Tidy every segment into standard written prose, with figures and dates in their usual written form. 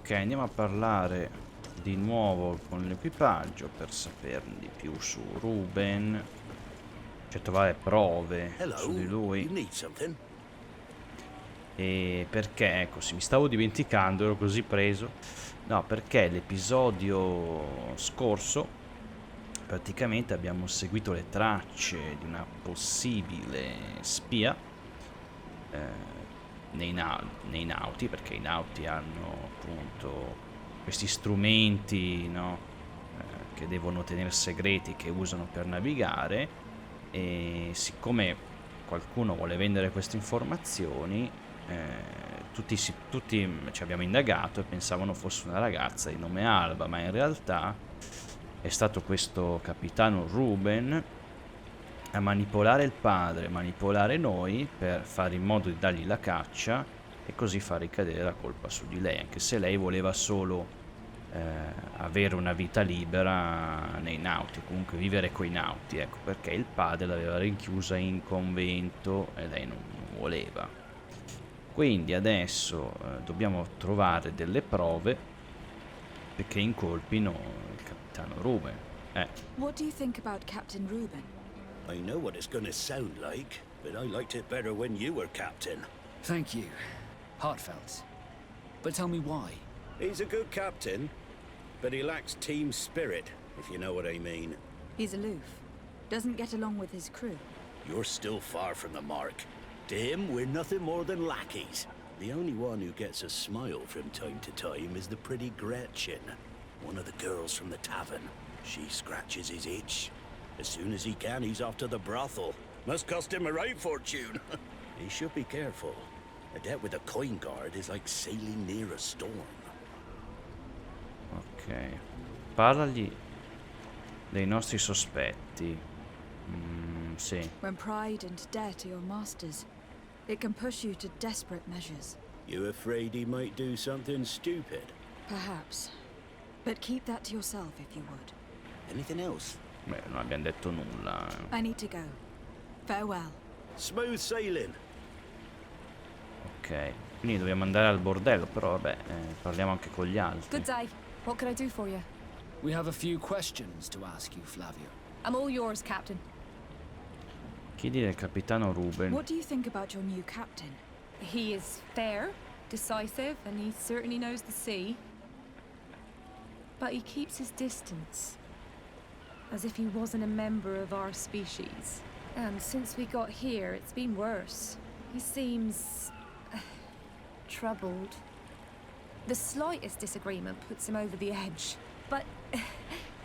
Ok, andiamo a parlare di nuovo con l'equipaggio per saperne di più su Ruben. Cioè trovare prove su di lui. E perché, ecco, se mi stavo dimenticando, ero così preso. No, perché l'episodio scorso praticamente abbiamo seguito le tracce di una possibile spia nei nauti, perché i nauti hanno appunto questi strumenti, no? Che devono tenere segreti, che usano per navigare, e siccome qualcuno vuole vendere queste informazioni, tutti ci abbiamo indagato e pensavano fosse una ragazza di nome Alba, ma in realtà è stato questo capitano Ruben a manipolare il padre, manipolare noi per fare in modo di dargli la caccia e così far ricadere la colpa su di lei, anche se lei voleva solo avere una vita libera nei nauti, comunque vivere coi nauti, ecco, perché il padre l'aveva rinchiusa in convento e lei non voleva. Quindi adesso dobbiamo trovare delle prove perché incolpino il capitano Ruben. What do you think about Captain Ruben? I know what it's gonna sound like, but I liked it better when you were captain. Thank you. Heartfelt. But tell me why. He's a good captain, but he lacks team spirit, if you know what I mean. He's aloof. Doesn't get along with his crew. You're still far from the mark. To him, we're nothing more than lackeys. The only one who gets a smile from time to time is the pretty Gretchen, one of the girls from the tavern. She scratches his itch. As soon as he can, he's off to the brothel. Must cost him a right fortune. He should be careful. A debt with a coin guard is like sailing near a storm. Ok, parlagli dei nostri sospetti. Sì. When pride and debt are your masters, it can push you to desperate measures. You afraid he might do something stupid? Perhaps. But keep that to yourself if you would. Anything else? Beh, non abbiamo detto nulla. I need to go. Farewell. Smooth sailing. Ok, quindi dobbiamo andare al bordello, però vabbè, parliamo anche con gli altri. Good day. What can I do for you? We have a few questions to ask you, Flavio. I'm all yours, Captain. Chiedi del capitano Ruben. What do you think about your new captain? He is fair, decisive, and he certainly knows the sea. But he keeps his distance, as if he wasn't a member of our species. And since we got here, it's been worse. He seems troubled. The slightest disagreement puts him over the edge. But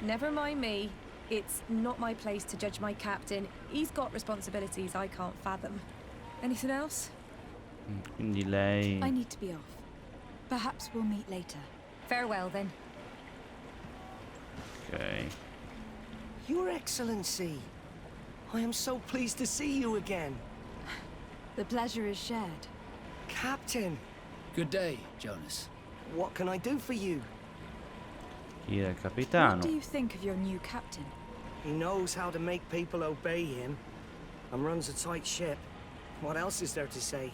never mind me. It's not my place to judge my captain. He's got responsibilities I can't fathom. Anything else? Quindi lei... I need to be off. Perhaps we'll meet later. Farewell, then. Ok. Your Excellency, I am so pleased to see you again. The pleasure is shared. Captain, Good day, Jonas. what can I do for you? Chiedi del What capitano. do you think of your new captain? He knows how to make people obey him and runs a tight ship. What else is there to say?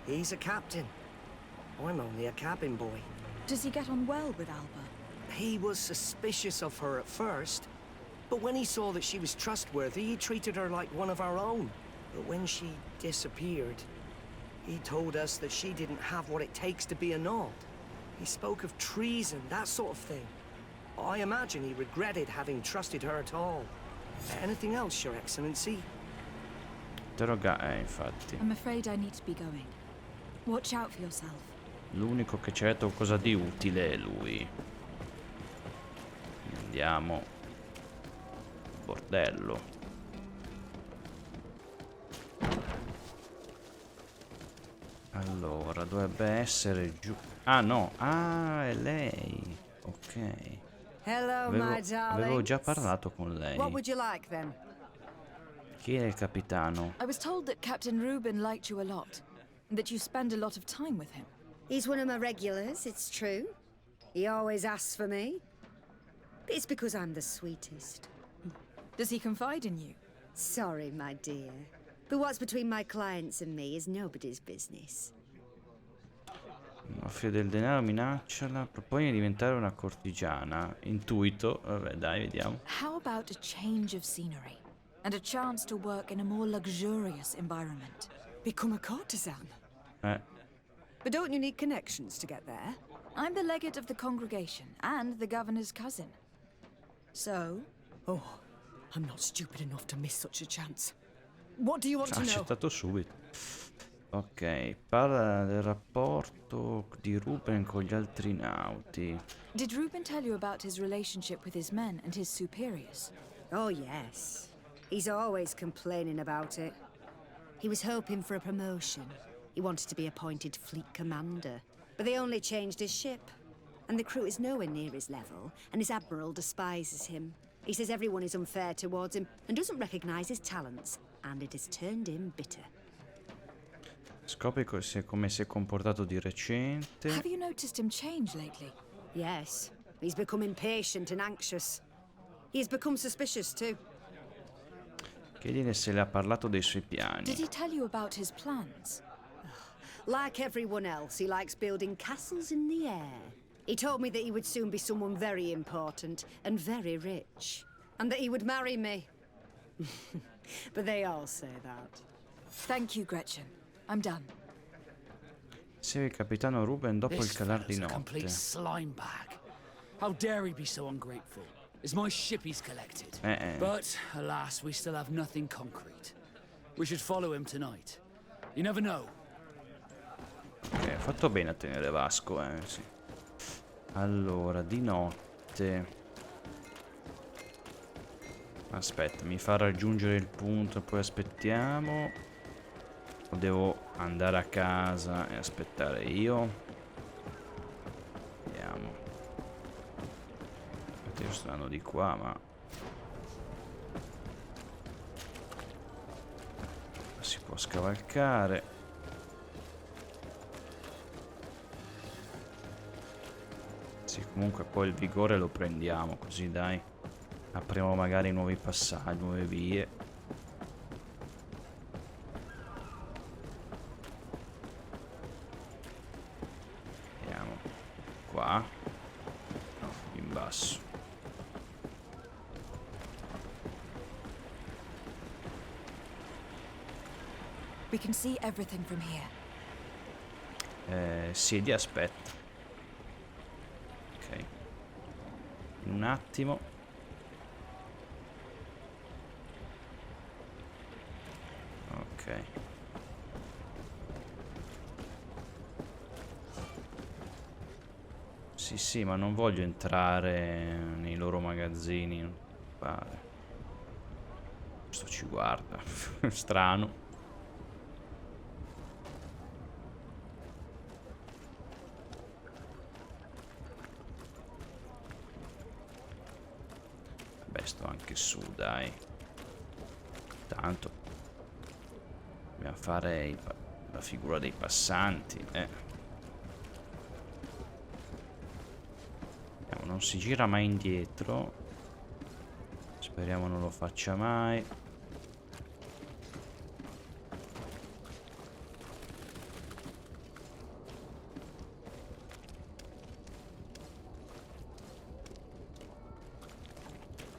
He's a captain. I'm only a cabin boy. Does he get on well with Alba? He was suspicious of her at first, but when he saw that she was trustworthy, he treated her like one of our own. But when she disappeared, he told us that she didn't have what it takes to be a Nord. He spoke of treason, that sort of thing. I imagine he regretted having trusted her at all. Anything else, Your Excellency? Infatti. I'm afraid I need to be going. Watch out for yourself. L'unico che ci ha detto qualcosa di utile è lui. Andiamo. Bordello. Allora, dovrebbe essere giù. Ah no, ah, è lei. Ok. Hello, my darling. Avevo già parlato con lei. What would you like then? Chi è il capitano? I was told that Captain Ruben liked you a lot, and that you spend a lot of time with him. He's one of my regulars, it's true. He always asks for me. It's because I'm the sweetest. Does he confide in you? Sorry, my dear. But what's between my clients and me is nobody's business. Offre del denaro, minacciala. Proponi di diventare una cortigiana. Intuito. Vabbè, dai, vediamo. How about a change of scenery? And a chance to work in a more luxurious environment? Become a courtesan. Eh, But don't you need connections to get there? I'm the legate of the congregation and the governor's cousin. So, Oh, I'm not stupid enough to miss such a chance. What do you want ha to know? accettato subito. Ok, parla del rapporto di Ruben con gli altri nauti. did Reuben tell you about his relationship with his men and his superiors? Oh, yes. He's always complaining about it. He was hoping for a promotion. He wanted to be appointed fleet commander. But they only changed his ship. And the crew is nowhere near his level, and his admiral despises him. He says everyone is unfair towards him and doesn't recognize his talents, and it has turned him bitter. Scopri come si è comportato di recente. Have you noticed him change lately? Yes, he's become impatient and anxious. He has become suspicious too. Chiedile se le ha parlato dei suoi piani. Did he tell you about his plans? Like everyone else, he likes building castles in the air. He told me that he would soon be someone very important and very rich, and that he would marry me. But they all say that. Thank you, Gretchen. I'm done. Segui il capitano Ruben dopo il This calar di fellow's a complete notte. slime bag. How dare he be so ungrateful? It's my ship he's collected. But, alas, we still have nothing concrete. We should follow him tonight. You never know. Ok, ho fatto bene a tenere Vasco, sì. Allora, di notte. Aspetta, mi fa raggiungere il punto e poi aspettiamo. O devo andare a casa e aspettare io? Vediamo. Aspetta, io sto andando di qua, ma si può scavalcare. Sì, comunque poi il vigore lo prendiamo, così dai. Apriamo magari nuovi passaggi, nuove vie. Vediamo. Qua. No, in basso. We can see everything from here. Siedi, aspetta. Ok. In un attimo. Ok. Sì, sì, ma non voglio entrare nei loro magazzini. Non pare. Questo ci guarda. Strano. Beh, sto anche su, dai. Tanto dobbiamo fare la figura dei passanti, Vediamo, non si gira mai indietro. Speriamo non lo faccia mai.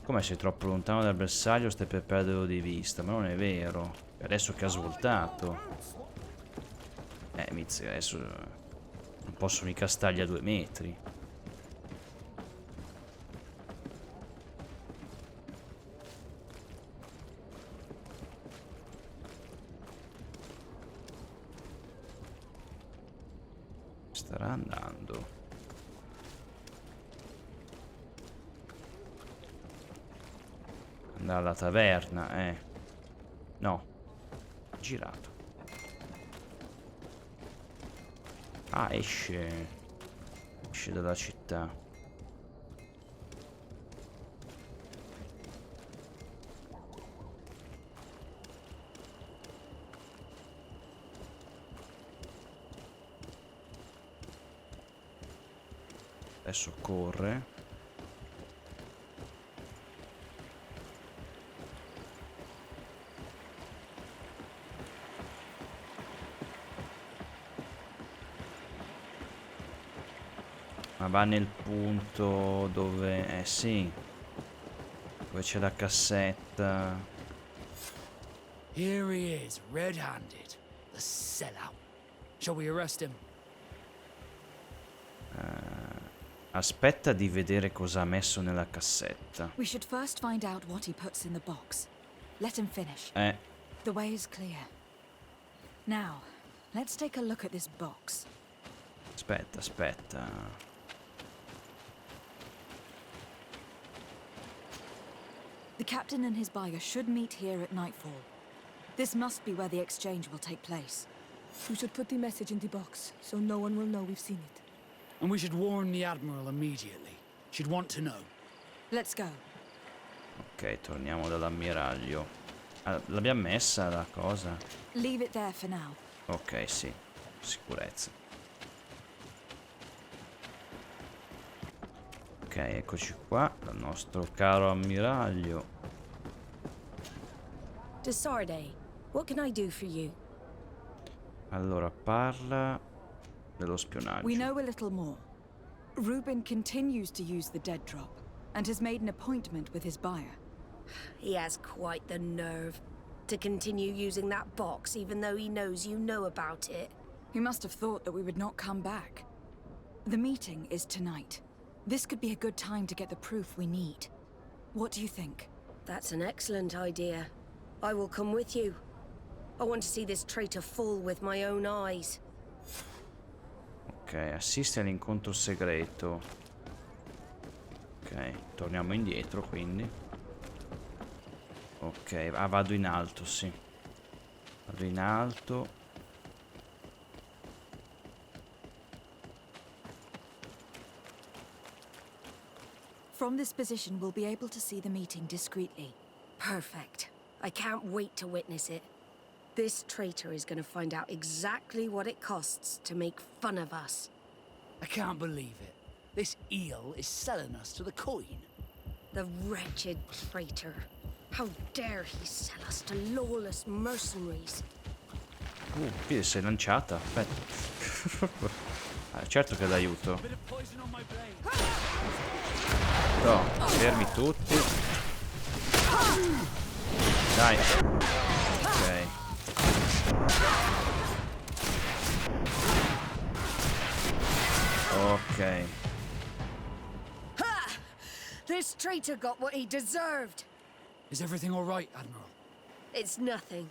Come sei troppo lontano dal bersaglio, stai per perderlo di vista, ma non è vero. Adesso che ha svoltato. Mizzica, adesso non posso mica stargli a 2 metri. Starà andando. Andare alla taverna, No. Girato. Ah, esce. Esce dalla città. Adesso corre. Ma va nel punto dove... sì. Dove c'è la cassetta. Here he is, red-handed. The sellout. Shall we arrest him? Aspetta di vedere cosa ha messo nella cassetta. We should first find out what he puts in the box. Let him finish. The way is clear. Now, let's take a look at this box. Aspetta. The captain and his buyer should meet here at nightfall. This must be where the exchange will take place. We should put the message in the box, so no one will know we've seen it. And we should warn the Admiral immediately. She'd want to know. Let's go. Ok, torniamo dall'ammiraglio. L'abbiamo messa la cosa? Leave it there for now. Ok, sì. Sicurezza. Ok, eccoci qua. Dal nostro caro ammiraglio. Desarde, what can I do for you? Allora, parla dello spionaggio. We know a little more. Reuben continues to use the dead drop and has made an appointment with his buyer. He has quite the nerve to continue using that box even though he knows you know about it. He must have thought that we would not come back. The meeting is tonight. This could be a good time to get the proof we need. What do you think? That's an excellent idea. I will come with you. I want to see this traitor fall with my own eyes. Ok, assiste all'incontro segreto. Ok, torniamo indietro quindi. Ok, vado in alto, sì. Vado in alto. From this position, we'll be able to see the meeting discreetly. Perfect. I can't wait to witness it. This traitor is going to find out exactly what it costs to make fun of us. I can't believe it. This eel is selling us to the coin. The wretched traitor. How dare he sell us to lawless mercenaries? Qui si è lanciata, aspetta. Certo che l'aiuto. No, fermi tutti. Dai. Ok. Ok. Ha! This traitor got what he deserved. Is everything all right, Admiral? It's nothing.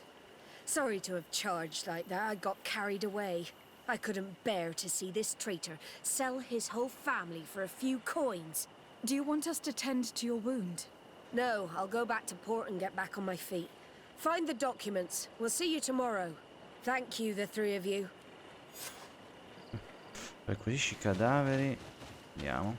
Sorry to have charged like that. I got carried away. I couldn't bear to see this traitor sell his whole family for a few coins. Do you want us to tend to your wound? No, I'll go back to port and get back on my feet. Find the documents. We'll see you tomorrow. Thank you, the three of you. Perquisisci i cadaveri. Andiamo.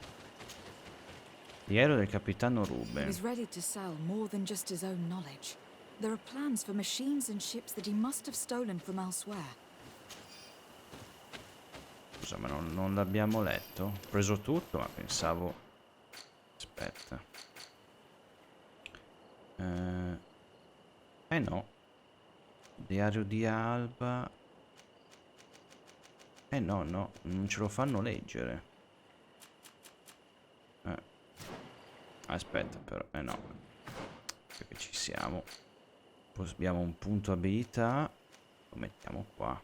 Diario del capitano He Ruben. was ready to sell more than just his own knowledge. There are plans for machines and ships that he must have stolen from elsewhere. Scusa, ma non l'abbiamo letto? Ho preso tutto, ma pensavo... Aspetta. No. Diario di Alba. No, non ce lo fanno leggere. Aspetta però, no. Perché ci siamo. Poi abbiamo un punto abilità. Lo mettiamo qua.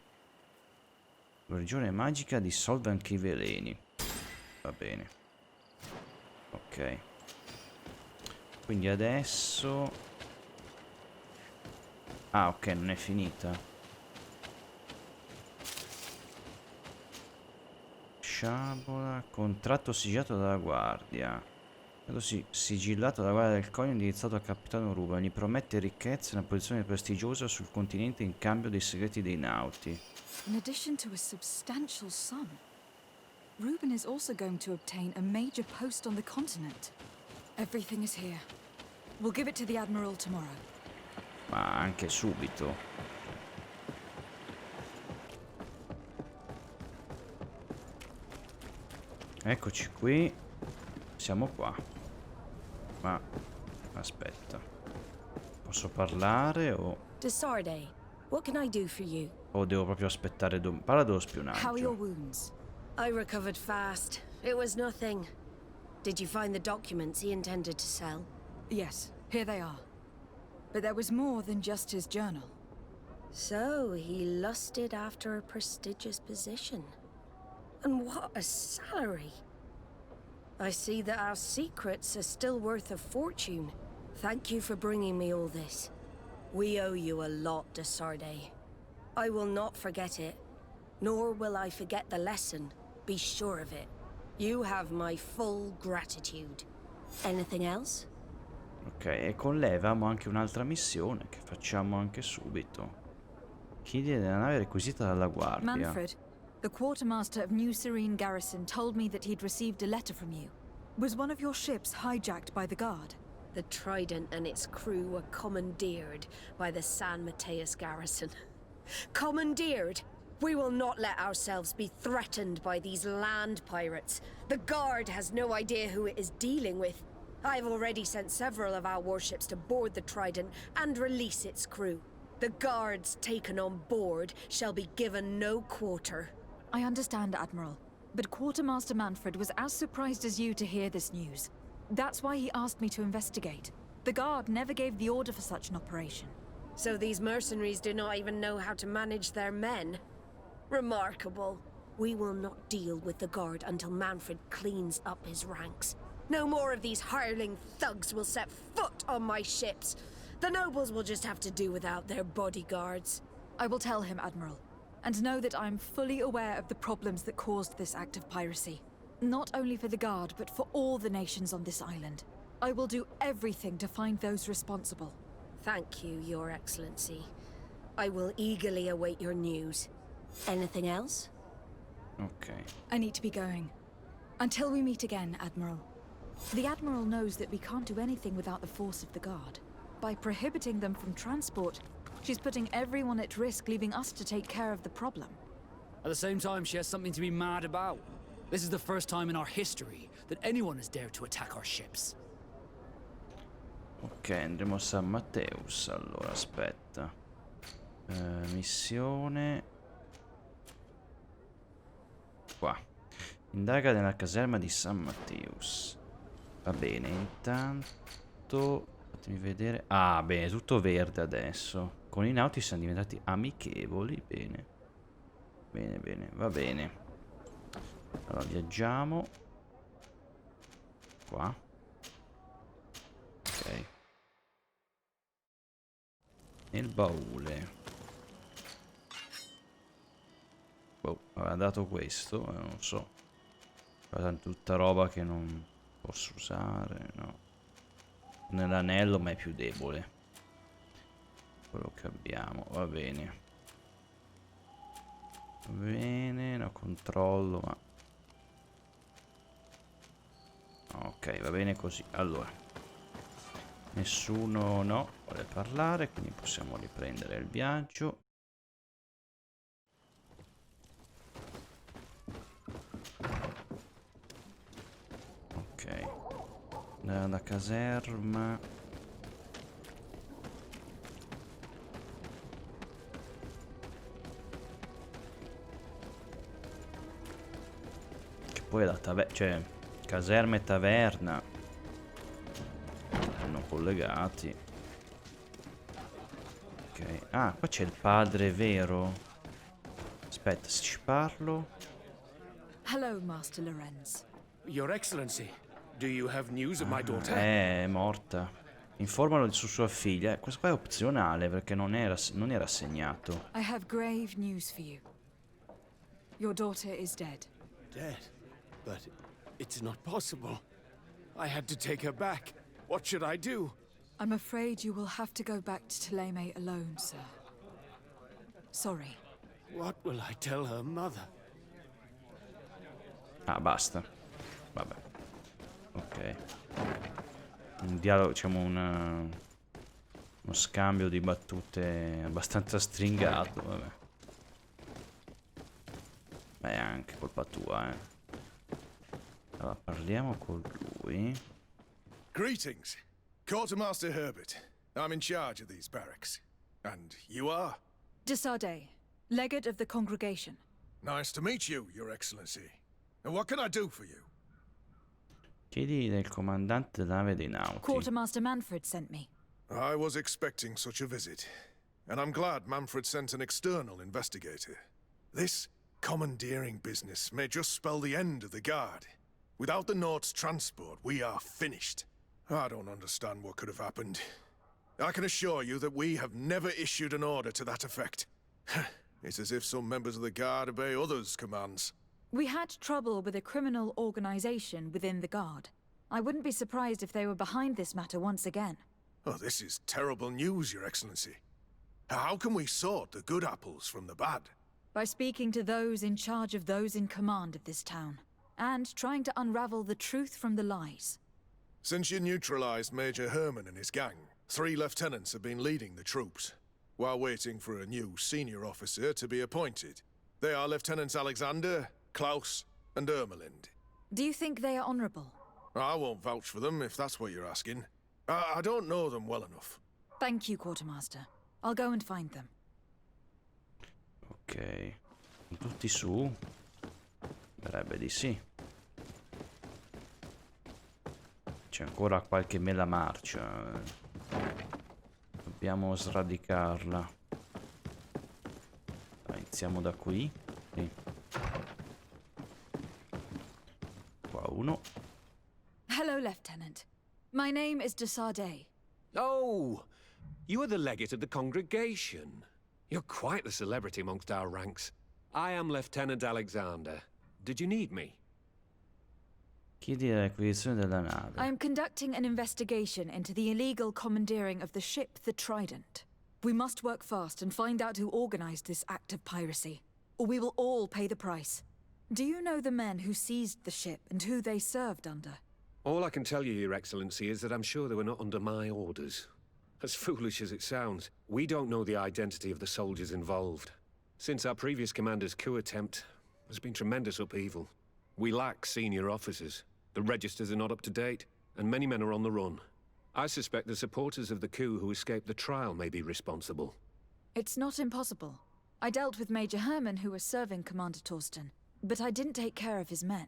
La regione magica dissolve anche i veleni. Va bene. Ok. Quindi adesso... Ah, ok, non è finita. Sciabola. Contratto sigillato dalla guardia. Sigillato dalla guardia del conio indirizzato al capitano Ruben. Gli promette ricchezza e una posizione prestigiosa sul continente in cambio dei segreti dei nauti. In addition to a substantial sum, Reuben is also going to obtain a major post on the continent. Everything is here. We'll give it to the Admiral tomorrow. Ma anche subito. Eccoci qui. Siamo qua. Ma aspetta. Posso parlare o... Desarde, what can I do for you? O devo proprio aspettare... Parla dello How are your spionaggio. wounds? I recovered fast. It was nothing. Did you find the documents he intended to sell? Yes, here they are. But there was more than just his journal. So, he lusted after a prestigious position. And what a salary! I see that our secrets are still worth a fortune. Thank you for bringing me all this. We owe you a lot, de Sardet. I will not forget it, nor will I forget the lesson. Be sure of it. You have my full gratitude. Anything else? Ok, e con lei avevamo anche un'altra missione che facciamo anche subito. Chiedi della nave requisita dalla guardia. Manfred, the quartermaster of New Serene Garrison told me that he'd received a letter from you. Was one of your ships hijacked by the guard? The Trident and its crew were commandeered by the San Mateus garrison. Commandeered? We will not let ourselves be threatened by these land pirates. The Guard has no idea who it is dealing with. I've already sent several of our warships to board the Trident and release its crew. The Guards taken on board shall be given no quarter. I understand, Admiral. But Quartermaster Manfred was as surprised as you to hear this news. That's why he asked me to investigate. The Guard never gave the order for such an operation. So these mercenaries do not even know how to manage their men? Remarkable. We will not deal with the Guard until Manfred cleans up his ranks. No more of these hireling thugs will set foot on my ships. The nobles will just have to do without their bodyguards. I will tell him, Admiral. And know that I am fully aware of the problems that caused this act of piracy. Not only for the Guard, but for all the nations on this island. I will do everything to find those responsible. Thank you, Your Excellency. I will eagerly await your news. Anything else? Ok. I need to be going. Until we meet again, Admiral. The Admiral knows that we can't do anything without the force of the Guard. By prohibiting them from transport, she's putting everyone at risk, leaving us to take care of the problem. At the same time, she has something to be mad about. This is the first time in our history that anyone has dared to attack our ships. Ok, andremo a San Mateus. Allora, aspetta. Missione. Qua. Indaga nella caserma di San Mateus. Va bene, intanto fatemi vedere. Ah, bene, tutto verde adesso. Con i nauti siamo diventati amichevoli. Bene. Bene, bene, va bene. Allora, viaggiamo. Qua. Ok. Nel baule. Boh, aveva dato questo, non so. Tutta roba che non posso usare, no. Nell'anello, ma è più debole. Quello che abbiamo, va bene. Va bene, no controllo, ma... Ok, va bene così. Allora. Nessuno, no, vuole parlare, quindi possiamo riprendere il viaggio. Ok. La caserma. Che poi la taverna, cioè caserma e taverna sono collegati. Ok. Ah, qua c'è il padre vero. Aspetta, se ci parlo. Hello, Master Lorenz. Your Excellency, do you have news of my daughter? È morta. Informano su sua figlia. Questo qua è opzionale perché non era assegnato. I have grave news for you. Your daughter is dead. Dead? But it's not possible. I had to take her back. What should I do? I'm afraid you will have to go back to Thélème alone, sir. Sorry. What will I tell her mother? Ah, basta. Vabbè. Ok. Un dialogo, diciamo uno scambio di battute abbastanza stringato, vabbè. Beh, è anche colpa tua, eh. Allora, parliamo con lui. Greetings. Quartermaster Herbert. I'm in charge of these barracks. And you are? De Sardet, legate of the congregation. Nice to meet you, Your Excellency. And what can I do for you? Chiedi del comandante della nave dei nauti. Quartermaster Manfred sent me. I was expecting such a visit, and I'm glad Manfred sent an external investigator. This commandeering business may just spell the end of the Guard. Without the Nord's transport, we are finished. I don't understand what could have happened. I can assure you that we have never issued an order to that effect. It's as if some members of the Guard obey others' commands. We had trouble with a criminal organization within the Guard. I wouldn't be surprised if they were behind this matter once again. Oh, this is terrible news, Your Excellency. How can we sort the good apples from the bad? By speaking to those in charge of those in command of this town, and trying to unravel the truth from the lies. Since you neutralized Major Herman and his gang, 3 lieutenants have been leading the troops, while waiting for a new senior officer to be appointed. They are Lieutenants Alexander, Klaus, and Ermelind. Do you think they are honorable? I won't vouch for them, if that's what you're asking. I don't know them well enough. Thank you, Quartermaster. I'll go and find them. Ok. Tutti su? Sarebbe di sì. C'è ancora qualche mela marcia. Dobbiamo sradicarla. Iniziamo da qui. Sì. Qua uno. Hello, Lieutenant. My name is de Sardet. Oh, you are the legate of the congregation. You're quite the celebrity amongst our ranks. I am Lieutenant Alexander. Did you need me? Chiedi l'acquisizione della nave. I am conducting an investigation into the illegal commandeering of the ship, the Trident. We must work fast and find out who organized this act of piracy, or we will all pay the price. Do you know the men who seized the ship and who they served under? All I can tell you, Your Excellency, is that I'm sure they were not under my orders. As foolish as it sounds, we don't know the identity of the soldiers involved. Since our previous commander's coup attempt, there's been tremendous upheaval. We lack senior officers. The registers are not up to date, and many men are on the run. I suspect the supporters of the coup who escaped the trial may be responsible. It's not impossible. I dealt with Major Herman, who was serving Commander Torsten, but I didn't take care of his men.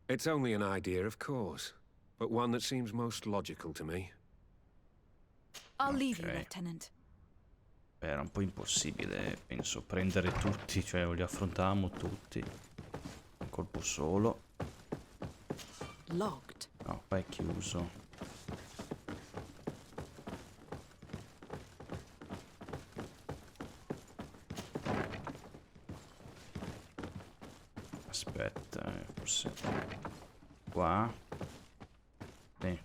It's only an idea, of course, but one that seems most logical to me. I'll leave you, Lieutenant. Beh, era un po' impossibile, penso, prendere tutti, cioè li affrontavamo tutti. Un colpo solo. Locked. No, qua è chiuso. Aspetta, forse qua. Sì.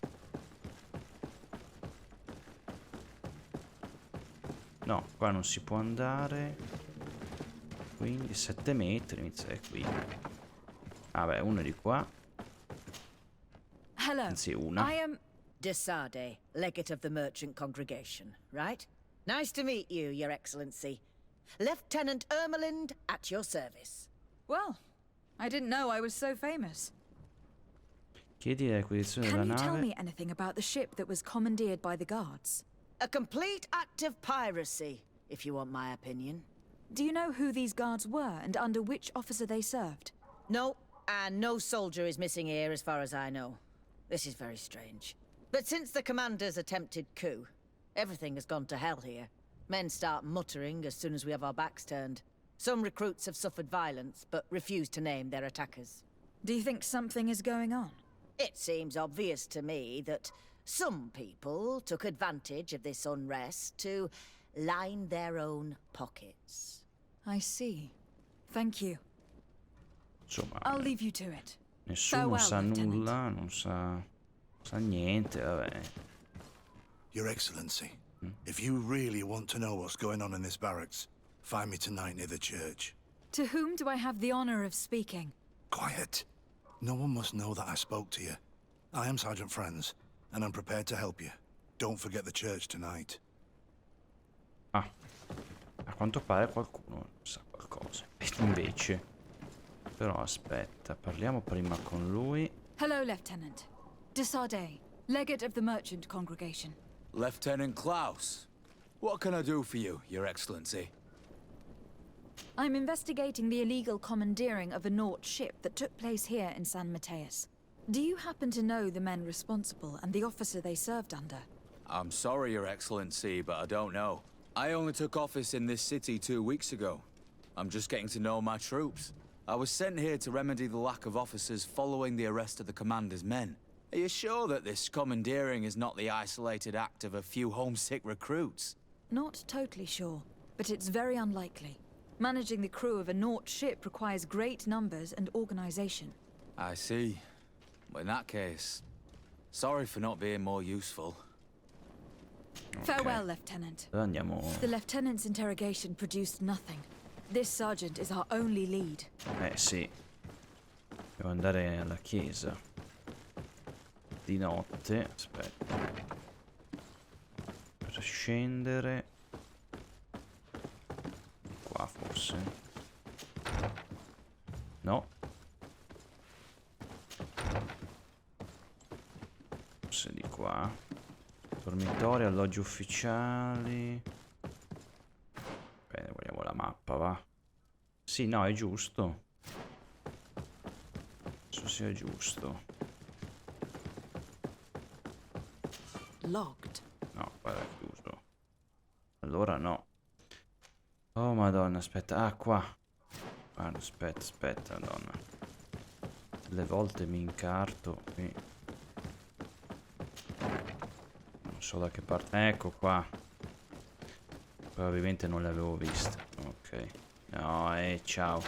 No, qua non si può andare. Quindi 7 metri, inizia qui. Vabbè, uno di qua. Hello. Anzi, una. I am de Sardet, legate of the merchant congregation, right? Nice to meet you, Your Excellency. Lieutenant Ermelind at your service. Well, I didn't know I was so famous. Chiedi l'acquisizione della Can you tell nave. me anything about the ship that was commandeered by the guards? A complete act of piracy, if you want my opinion. Do you know who these guards were and under which officer they served? No, and no soldier is missing here as far as I know. This is very strange. But since the commander's attempted coup, everything has gone to hell here. Men start muttering as soon as we have our backs turned. Some recruits have suffered violence, but refuse to name their attackers. Do you think something is going on? It seems obvious to me that some people took advantage of this unrest to line their own pockets. I see. Thank you. Insomma, I'll leave you to it. nessuno Farewell, sa Lieutenant. nulla, non sa niente, vabbè. Your Excellency, if you really want to know what's going on in this barracks, find me tonight near the church. To whom do I have the honor of speaking? Quiet. No one must know that I spoke to you. I am Sergeant Friends, and I'm prepared to help you. Don't forget the church tonight. Ah, a quanto pare qualcuno sa qualcosa. E invece, però aspetta, parliamo prima con lui. Hello, Lieutenant. De Sardet, legate of the merchant congregation. Lieutenant Klaus, what can I do for you, Your Excellency? I'm investigating the illegal commandeering of a Naut ship that took place here in San Mateus. Do you happen to know the men responsible and the officer they served under? I'm sorry, Your Excellency, but I don't know. I only took office in this city 2 weeks ago. I'm just getting to know my troops. I was sent here to remedy the lack of officers following the arrest of the commander's men. Are you sure that this commandeering is not the isolated act of a few homesick recruits? Not totally sure, but it's very unlikely. Managing the crew of a Naut ship requires great numbers and organization. I see. Well, in that case, sorry for not being more useful. Farewell, Lieutenant. Andiamo. The lieutenant's interrogation produced nothing. This sergeant is our only lead. Sì. Devo andare alla chiesa. Di notte. Aspetta. Per scendere. Qua forse. No. Forse di qua. Dormitori, alloggi ufficiali. Bene, vogliamo la mappa, va. Sì, no, è giusto. Penso sia giusto. Locked. No, guarda, è chiuso. Allora no. Oh, madonna, aspetta. Ah, qua. Guarda, aspetta, madonna. Delle volte mi incarto qui. Non so da che parte. Ecco qua. Probabilmente non le avevo viste. Ok. No, ciao.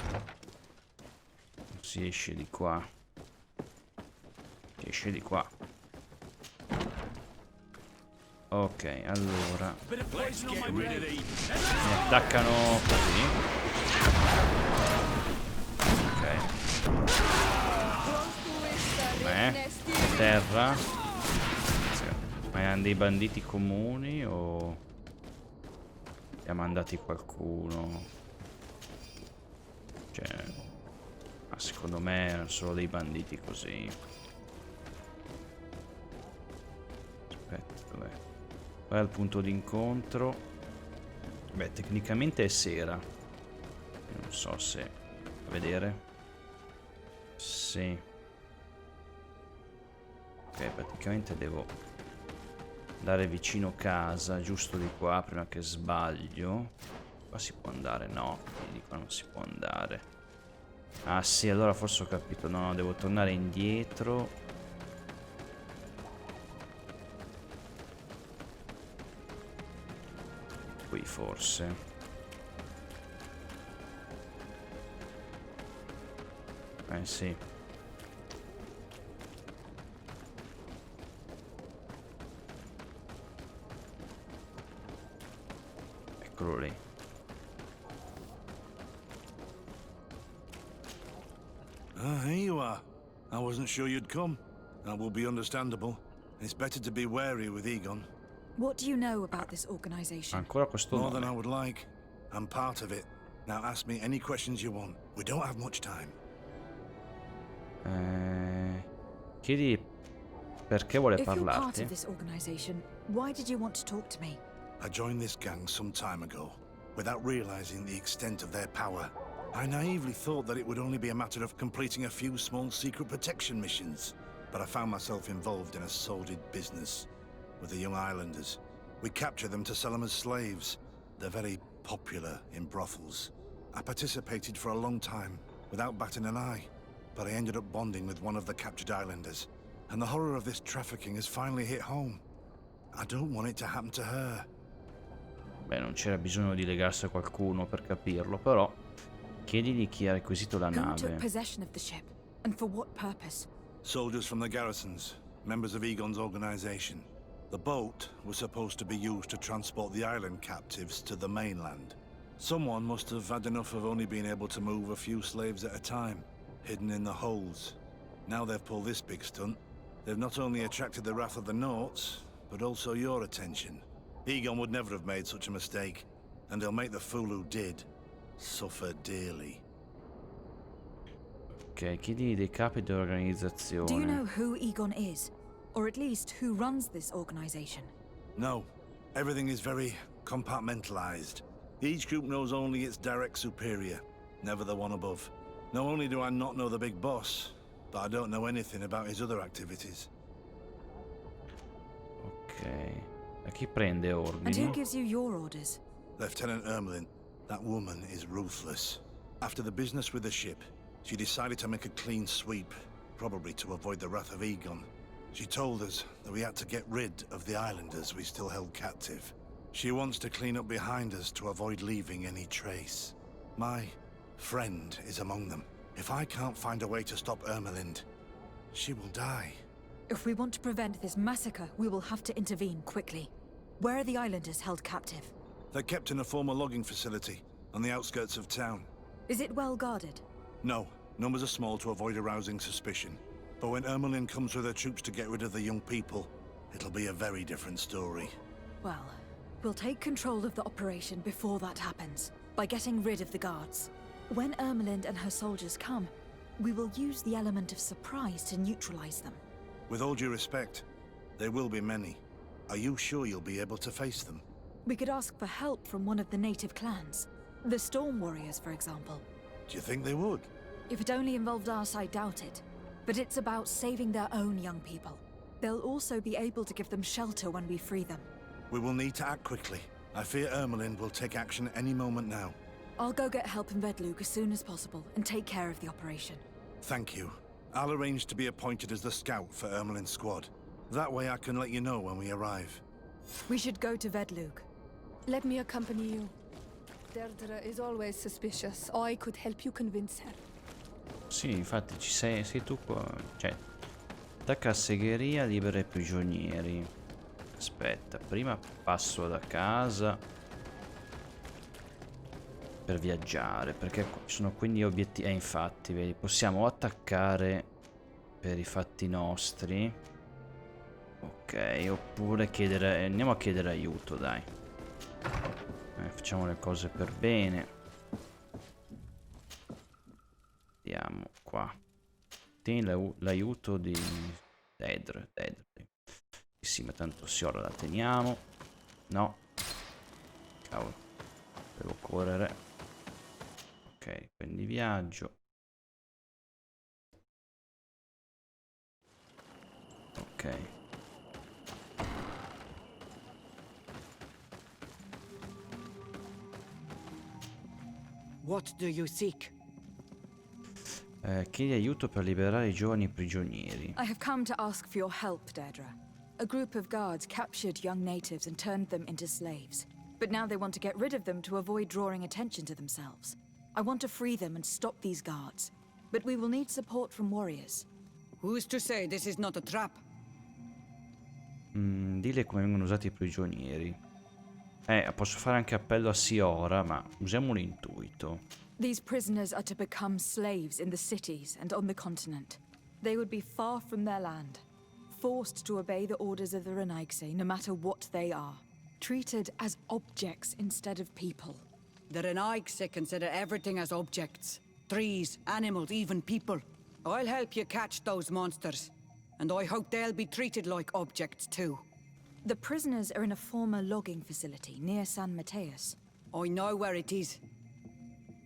Non si esce di qua. Si esce di qua. Ok, allora. Mi attaccano così. Ok. Terra. Ma erano dei banditi comuni o li ha mandati qualcuno? Cioè, ma secondo me erano solo dei banditi così. Aspetta, dov'è? Qual è il punto d'incontro? Beh, tecnicamente è sera. Non so se... A vedere. Sì. Ok, praticamente devo andare vicino casa, giusto di qua, prima che sbaglio. Qua si può andare? No, di qua non si può andare. Ah sì, allora forse ho capito. No, devo tornare indietro. Qui forse. Sì. Eccolo lì. Ah, here you are. I wasn't sure you'd come. That will be understandable. It's better to be wary with Egon. What do you know about this organization? Ancora questo More than nome. I would like. I'm part of it. Now ask me any questions you want. We don't have much time. Chiedi perché vuole If you're part parlarti. of this organization, why did you want to talk to me? I joined this gang some time ago, without realizing the extent of their power. I naively thought that it would only be a matter of completing a few small secret protection missions, but I found myself involved in a sordid business with the young islanders. We capture them to sell them as slaves. They're very popular in brothels. I participated for a long time, without batting an eye, but I ended up bonding with one of the captured islanders, and the horror of this trafficking has finally hit home. I don't want it to happen to her. Beh, non c'era bisogno di legarsi a qualcuno per capirlo, però chiedigli chi ha requisito la Who took nave. possession of the ship, and for what purpose? Soldiers from the garrisons, members of Egon's organization. The boat was supposed to be used to transport the island captives to the mainland. Someone must have had enough of only being able to move a few slaves at a time, hidden in the holds. Now they've pulled this big stunt. They've not only attracted the wrath of the Nauts, but also your attention. Egon would never have made such a mistake, and they'll make the fool who did suffer dearly. Ok, chiedi dei capi dell'organizzazione. Do you know who Egon is? Or at least who runs this organization? No, everything is very compartmentalized. Each group knows only its direct superior, never the one above. Not only do I not know the big boss, but I don't know anything about his other activities. Ok. A chi prende ordini? And who gives you your orders? Lieutenant Ermelin. That woman is ruthless. After the business with the ship, she decided to make a clean sweep, probably to avoid the wrath of Egon. She told us that we had to get rid of the islanders we still held captive. She wants to clean up behind us to avoid leaving any trace. My friend is among them. If I can't find a way to stop Ermelind, she will die. If we want to prevent this massacre, we will have to intervene quickly. Where are the islanders held captive? They're kept in a former logging facility on the outskirts of town. Is it well guarded? No. Numbers are small to avoid arousing suspicion. But when Ermelin comes with her troops to get rid of the young people, it'll be a very different story. Well, we'll take control of the operation before that happens, by getting rid of the guards. When Ermelind and her soldiers come, we will use the element of surprise to neutralize them. With all due respect, there will be many. Are you sure you'll be able to face them? We could ask for help from one of the native clans. The Storm Warriors, for example. Do you think they would? If it only involved us, I doubt it. But it's about saving their own young people. They'll also be able to give them shelter when we free them. We will need to act quickly. I fear Ermelin will take action any moment now. I'll go get help in Vedlug as soon as possible and take care of the operation. Thank you. I'll arrange to be appointed as the scout for Ermelin's squad. That way I can let you know when we arrive. We should go to Vedlug. Let me accompany you. Deirdre is always suspicious. I could help you convince her. Sì, infatti sei tu qua. Cioè, attacca a segheria, libera i prigionieri. Aspetta, prima passo da casa per viaggiare, perché ci sono quindi obiettivi. Infatti, vedi, possiamo attaccare per i fatti nostri. Ok, oppure chiedere. Andiamo a chiedere aiuto, dai. Facciamo le cose per bene. Andiamo qua. Tieni l'aiuto di Deirdre. Sì, ma tanto sì, ora la teniamo. No. Cavolo. Devo correre. Ok, quindi viaggio. Ok. What do you seek? Chiedi aiuto per liberare i giovani prigionieri. I have come to ask for your help, Deirdre. A group of guards captured young natives and turned them into slaves. But now they want to get rid of them to avoid drawing attention to themselves. I want to free them and stop these guards. But we will need support from warriors. Who's to say this is not a trap? Dile come vengono usati i prigionieri. Posso fare anche appello a Siora, ma usiamo l'intuito. These prisoners are to become slaves in the cities and on the continent. They would be far from their land, forced to obey the orders of the Renaigse, no matter what they are. Treated as objects instead of people. The Renaigse consider everything as objects. Trees, animals, even people. I'll help you catch those monsters. And I hope they'll be treated like objects too. The prisoners are in a former logging facility near San Mateus. I know where it is.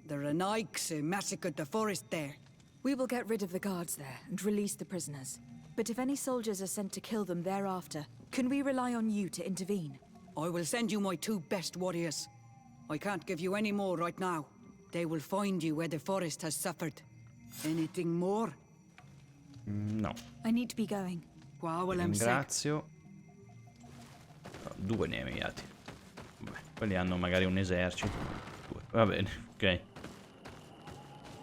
The Renaigse massacred the forest there. We will get rid of the guards there and release the prisoners. But if any soldiers are sent to kill them thereafter, can we rely on you to intervene? I will send you my 2 best warriors. I can't give you any more right now. They will find you where the forest has suffered. Anything more? No. I need to be going. Ringrazio. 2 ne hai inviati. Vabbè, quelli hanno magari un esercito. 2. Va bene, ok.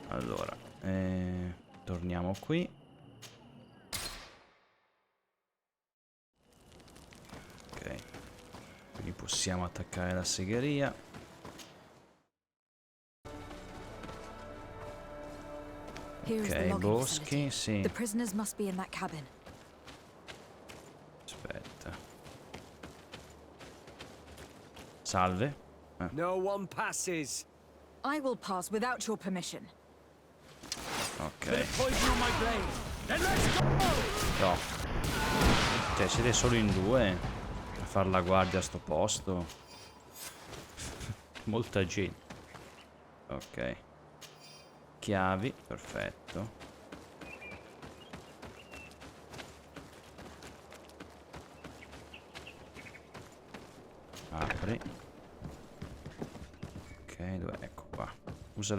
Allora, torniamo qui. Ok. Quindi possiamo attaccare la segheria. Ok, boschi, sì. The prisoners must be in that cabin. Aspetta. Salve. No one passes. I will pass without your permission. Ok. No. Cioè, siete solo in 2 a far la guardia a sto posto. Molta gente. Ok. Chiavi, perfetto. Apri. Ok, dov'è? Ecco qua. Usa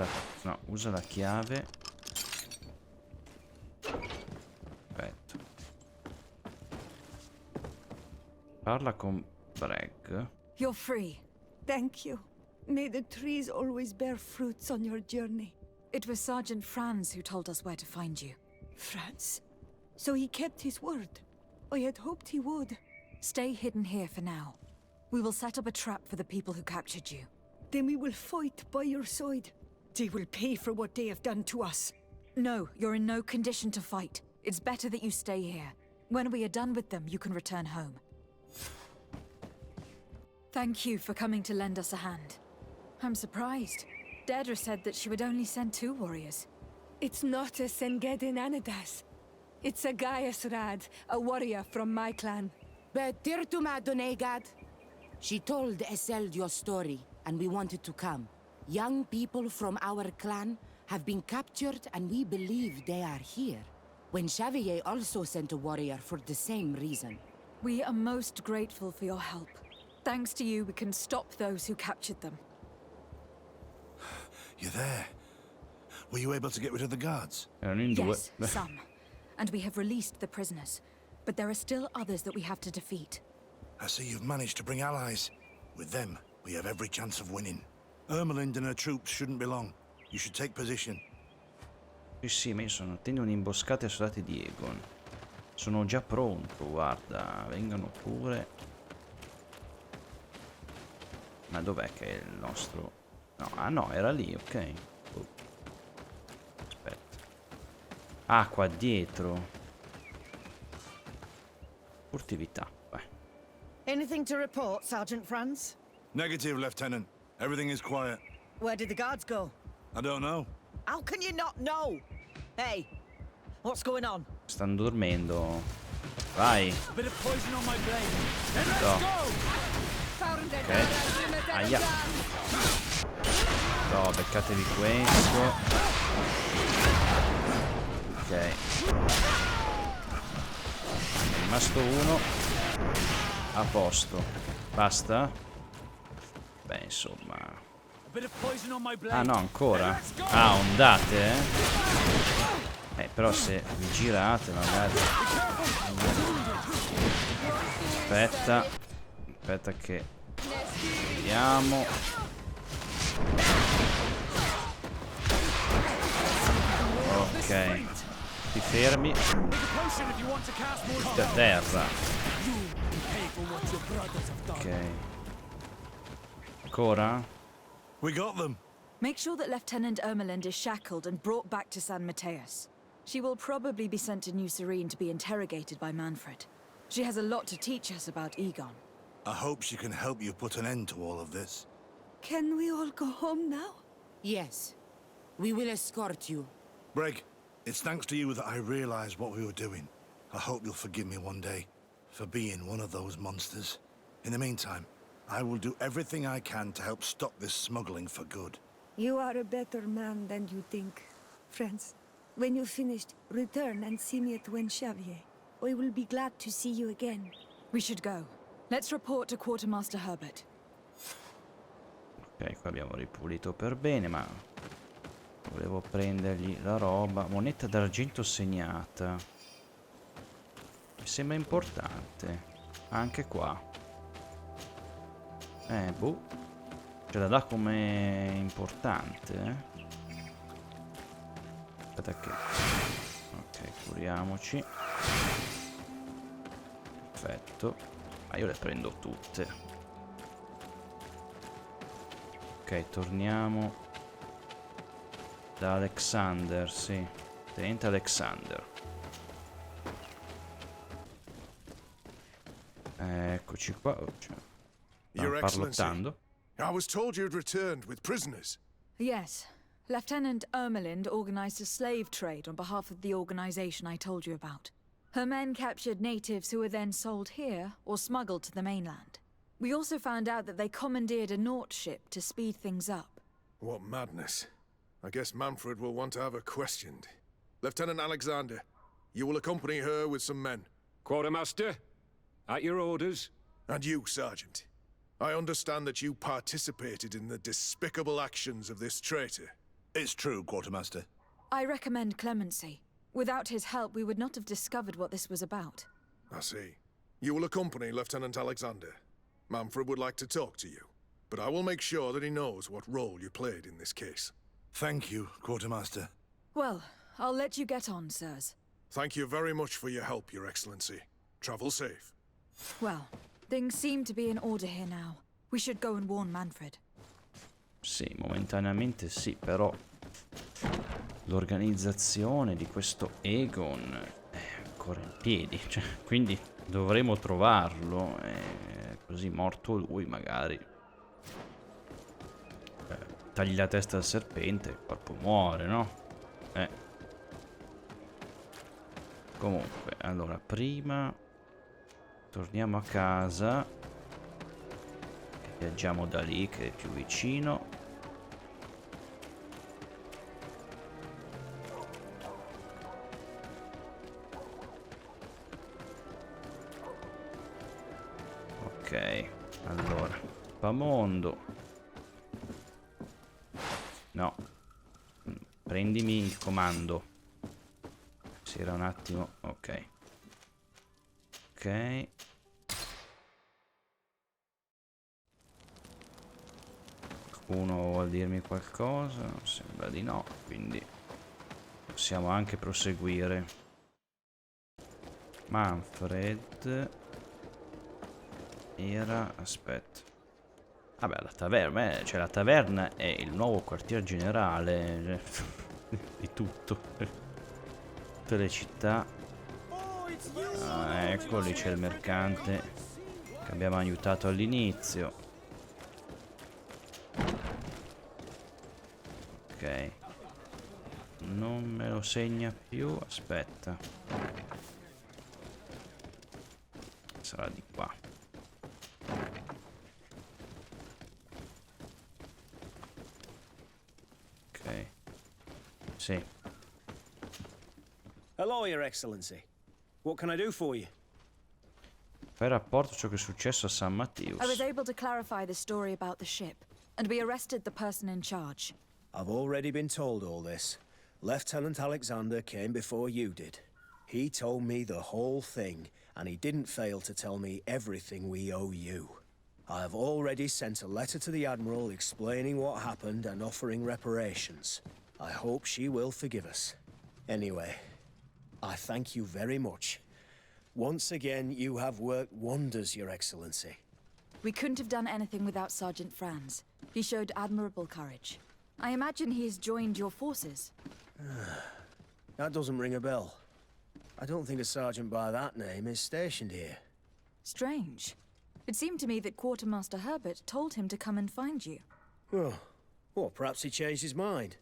la chiave. Perfetto. Parla con Bragg. You're free. Thank you. May the trees always bear fruits on your journey. It was Sergeant Franz who told us where to find you. Franz? So he kept his word. I had hoped he would. Stay hidden here for now. We will set up a trap for the people who captured you. Then we will fight by your side. They will pay for what they have done to us. No, you're in no condition to fight. It's better that you stay here. When we are done with them, you can return home. Thank you for coming to lend us a hand. I'm surprised. Deirdre said that she would only send 2 warriors. It's not a Sengedin Anadas. It's a Gaius Rad, a warrior from my clan. But Tirtuma Donegad, she told Eseld your story, and we wanted to come. Young people from our clan have been captured, and we believe they are here. When Schiavi also sent a warrior for the same reason. We are most grateful for your help. Thanks to you, we can stop those who captured them. You're there. Were you able to get rid of the guards? Yes, some. And we have released the prisoners. But there are still others that we have to defeat. I see you've managed to bring allies. With them, we have every chance of winning. Ermelind and her troops shouldn't be long. You should take position. Sì, ma io sono attendo un'imboscata ai soldati di Egon. Sono già pronto, guarda, vengano pure. Ma dov'è che è il nostro... No, ah no, era lì, ok. Aspetta. Ah, qua dietro. Furtività, vai. Anything to report, Sergeant Franz? Negative, Lieutenant. Everything is quiet. Where did the guards go? I don't know. How can you not know? Hey, what's going on? Stanno dormendo. Vai. No. Ok. Aia. No, beccatevi questo. Ok. È rimasto uno. A posto. Basta? Beh, insomma. Ah no, ancora? Ah, ondate, però se vi girate magari... Aspetta che... Vediamo. Ok. Ti fermi. Tutti a terra. Ok. Ancora? We got them. Make sure that Lieutenant Ermelind is shackled and brought back to San Mateus. She will probably be sent to New Serene to be interrogated by Manfred. She has a lot to teach us about Egon. I hope she can help you put an end to all of this. Can we all go home now? Yes. We will escort you. Breg, it's thanks to you that I realized what we were doing. I hope you'll forgive me one day for being one of those monsters. In the meantime, I will do everything I can to help stop this smuggling for good. You are a better man than you think. Friends, when you're finished, return and see me at Schiavi. I will be glad to see you again. We should go. Let's report to Quartermaster Herbert. Ok, qua abbiamo ripulito per bene, ma volevo prendergli la roba. Moneta d'argento segnata. Mi sembra importante. Anche qua. Boh. Ce la dà come importante, Aspetta che... Ok, curiamoci. Perfetto. Ma io le prendo tutte. Ok, torniamo da Alexander, sì. Tenente Alexander. Eccoci qua. Your Excellency, Parlottando. I was told you'd returned with prisoners. Yes. Lieutenant Ermelind organized a slave trade on behalf of the organization I told you about. Her men captured natives who were then sold here or smuggled to the mainland. We also found out that they commandeered a Naut ship to speed things up. What madness. I guess Manfred will want to have her questioned. Lieutenant Alexander, you will accompany her with some men. Quartermaster, at your orders. And you, Sergeant. I understand that you participated in the despicable actions of this traitor. It's true, Quartermaster. I recommend clemency. Without his help, we would not have discovered what this was about. I see. You will accompany Lieutenant Alexander. Manfred would like to talk to you, but I will make sure that he knows what role you played in this case. Thank you, Quartermaster. Well, I'll let you get on, sirs. Thank you very much for your help, Your Excellency. Travel safe. Well, things seem to be in order here now. We should go and warn Manfred. Sì, momentaneamente sì, però l'organizzazione di questo Aegon è ancora in piedi, cioè, quindi dovremo trovarlo, così morto lui magari tagli la testa al serpente, il corpo muore, no? Comunque, allora, prima torniamo a casa, che viaggiamo da lì, che è più vicino. Ok, allora, Pamondo. No, prendimi il comando. Si era un attimo, ok. Ok. Qualcuno vuol dirmi qualcosa? Non sembra di no, quindi possiamo anche proseguire. Manfred era... aspetta. Vabbè, la taverna, cioè la taverna è il nuovo quartier generale di tutto. Tutte le città. Ah, ecco, lì c'è il mercante che abbiamo aiutato all'inizio. Ok. Non me lo segna più, aspetta. Sarà di qua. Ok. Sì. Hello, Your Excellency. What can I do for you? Fai rapporto ciò che è successo a San Matteus. I was able to clarify the story about the ship, and we arrested the person in charge. I've already been told all this. Lieutenant Alexander came before you did. He told me the whole thing, and he didn't fail to tell me everything we owe you. I have already sent a letter to the Admiral explaining what happened and offering reparations. I hope she will forgive us. Anyway, I thank you very much. Once again, you have worked wonders, Your Excellency. We couldn't have done anything without Sergeant Franz. He showed admirable courage. I imagine he has joined your forces. That doesn't ring a bell. I don't think a sergeant by that name is stationed here. Strange. It seemed to me that Quartermaster Herbert told him to come and find you. Oh, well, perhaps he changed his mind.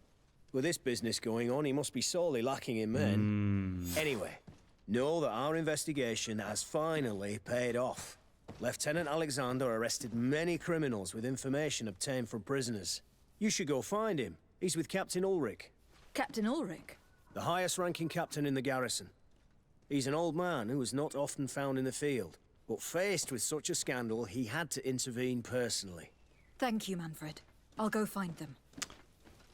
With this business going on, he must be sorely lacking in men. Anyway, know that our investigation has finally paid off. Lieutenant Alexander arrested many criminals with information obtained from prisoners. You should go find him. He's with Captain Ulrich. Captain Ulrich? The highest-ranking captain in the garrison. He's an old man who is not often found in the field, but faced with such a scandal, he had to intervene personally. Thank you, Manfred. I'll go find them.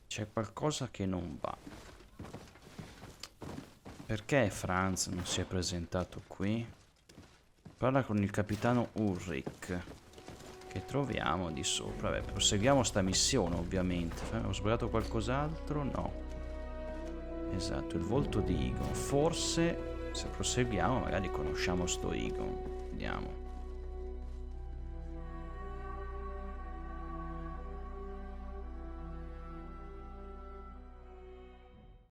C'è qualcosa che non va. Perché Franz non si è presentato qui? Parla con il capitano Ulrich, che troviamo di sopra. Vabbè, proseguiamo sta missione, ovviamente. Ho sbagliato qualcos'altro? No. Esatto, il volto di Egon. Forse, se proseguiamo, magari conosciamo sto Egon. Vediamo.